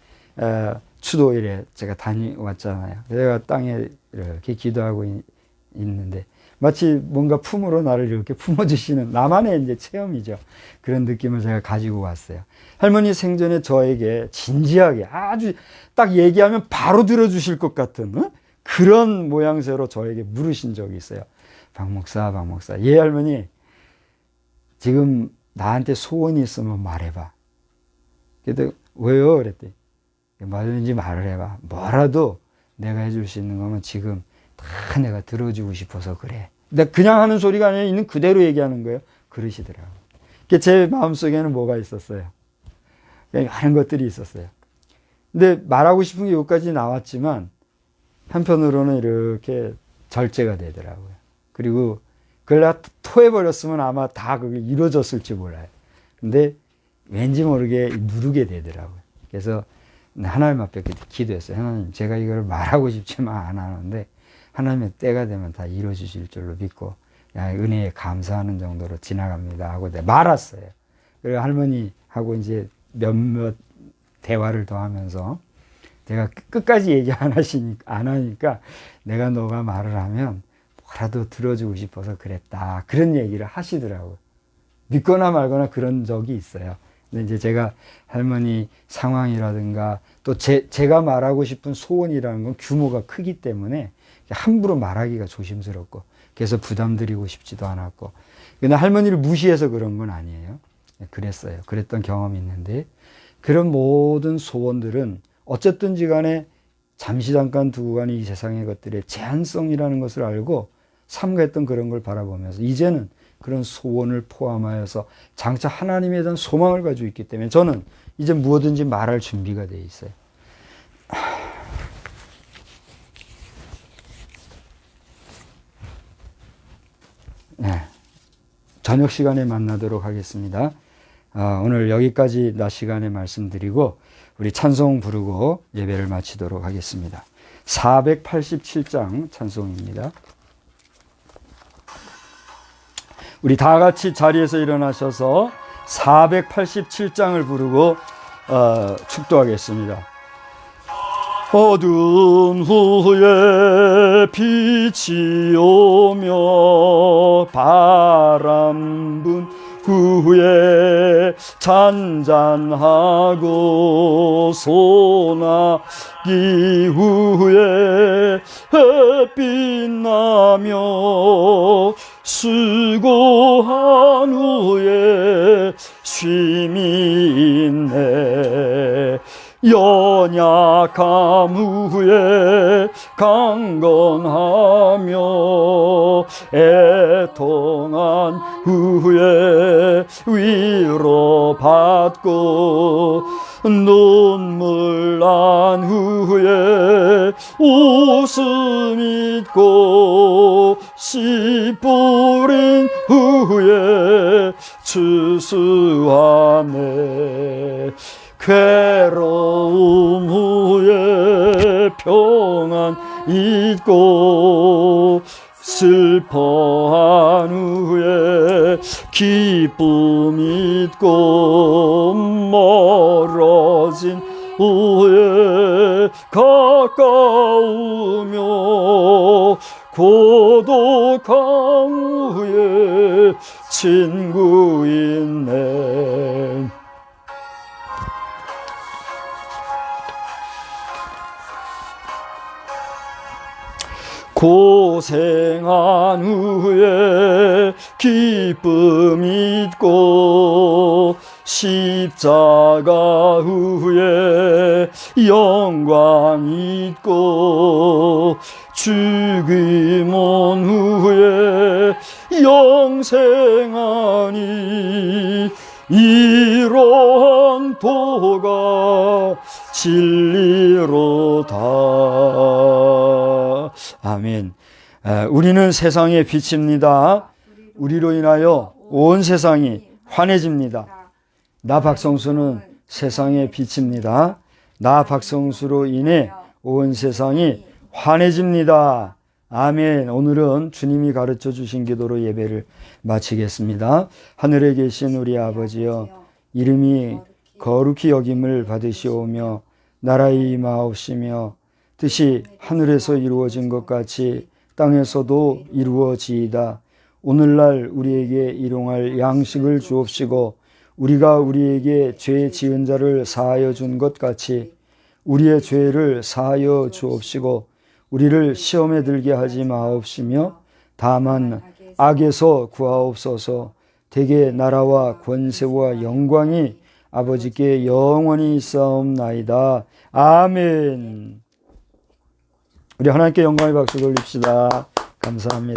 추도일에 제가 다녀왔잖아요. 제가 땅에 이렇게 기도하고 있는데 마치 뭔가 품으로 나를 이렇게 품어주시는 나만의 이제 체험이죠. 그런 느낌을 제가 가지고 왔어요. 할머니 생전에 저에게 진지하게 아주 딱 얘기하면 바로 들어주실 것 같은 그런 모양새로 저에게 물으신 적이 있어요. 박 목사. 예, 할머니. 지금 나한테 소원이 있으면 말해봐. 그래도 왜요? 그랬더니 뭐든지 말을 해봐. 뭐라도 내가 해줄 수 있는 거면 지금 다 내가 들어주고 싶어서 그래. 내가 그냥 하는 소리가 아니라 있는 그대로 얘기하는 거예요. 그러시더라고요. 제 마음속에는 뭐가 있었어요. 그냥 많은 것들이 있었어요. 근데 말하고 싶은 게 여기까지 나왔지만 한편으로는 이렇게 절제가 되더라고요. 그리고 그걸 내가 토해버렸으면 아마 다 그게 이루어졌을지 몰라요. 근데 왠지 모르게 누르게 되더라고요. 그래서 하나님 앞에 기도했어요. 하나님, 제가 이걸 말하고 싶지만 안 하는데 하나님의 때가 되면 다 이루어주실 줄로 믿고 은혜에 감사하는 정도로 지나갑니다 하고 내가 말았어요. 그리고 할머니하고 이제 몇몇 대화를 더 하면서 제가 끝까지 얘기 안 하니까 내가 너가 말을 하면 뭐라도 들어주고 싶어서 그랬다. 그런 얘기를 하시더라고요. 믿거나 말거나 그런 적이 있어요. 근데 이제 제가 할머니 상황이라든가 또 제가 말하고 싶은 소원이라는 건 규모가 크기 때문에 함부로 말하기가 조심스럽고 그래서 부담드리고 싶지도 않았고 근데 할머니를 무시해서 그런 건 아니에요. 그랬어요. 그랬던 경험이 있는데 그런 모든 소원들은 어쨌든지 간에 잠시 잠깐 두고 가는 이 세상의 것들의 제한성이라는 것을 알고 삼가했던 그런 걸 바라보면서 이제는 그런 소원을 포함하여서 장차 하나님에 대한 소망을 가지고 있기 때문에 저는 이제 무엇든지 말할 준비가 되어 있어요. 네. 저녁 시간에 만나도록 하겠습니다. 오늘 여기까지 낮 시간에 말씀드리고 우리 찬송 부르고 예배를 마치도록 하겠습니다. 487장 찬송입니다. 우리 다 같이 자리에서 일어나셔서 487장을 부르고 축도하겠습니다. 어두운 후에 빛이 오며 바람 분 후에 잔잔하고 소나기 후에 햇빛 나며 수고한 후에 쉼이 있네. 연약함 후에 강건하며 애통한 후에 위로받고 눈물 난 후에 웃음 있고 씨 뿌린 후에 추수하네. 괴로움 후에 평안 있고 슬퍼한 후에 기쁨 있고 멀어진 후에 가까우며 고독한 후에 친구 있네. 고생한 후에 기쁨 있고 십자가 후에 영광 있고 죽음 온 후에 영생하니 이러한 도가 진리로다. 아멘. 우리는 세상의 빛입니다. 우리로 인하여 온 세상이 환해집니다. 나 박성수는 세상의 빛입니다. 나 박성수로 인해 온 세상이 환해집니다. 아멘. 오늘은 주님이 가르쳐 주신 기도로 예배를 마치겠습니다. 하늘에 계신 우리 아버지여, 이름이 거룩히 여김을 받으시오며 나라의 임하옵시며 뜻이 하늘에서 이루어진 것 같이 땅에서도 이루어지이다. 오늘날 우리에게 일용할 양식을 주옵시고 우리가 우리에게 죄 지은 자를 사하여 준 것 같이 우리의 죄를 사하여 주옵시고 우리를 시험에 들게 하지 마옵시며 다만 악에서 구하옵소서. 대개 나라와 권세와 영광이 아버지께 영원히 있사옵나이다. 아멘. 우리 하나님께 영광의 박수 돌립시다. 감사합니다.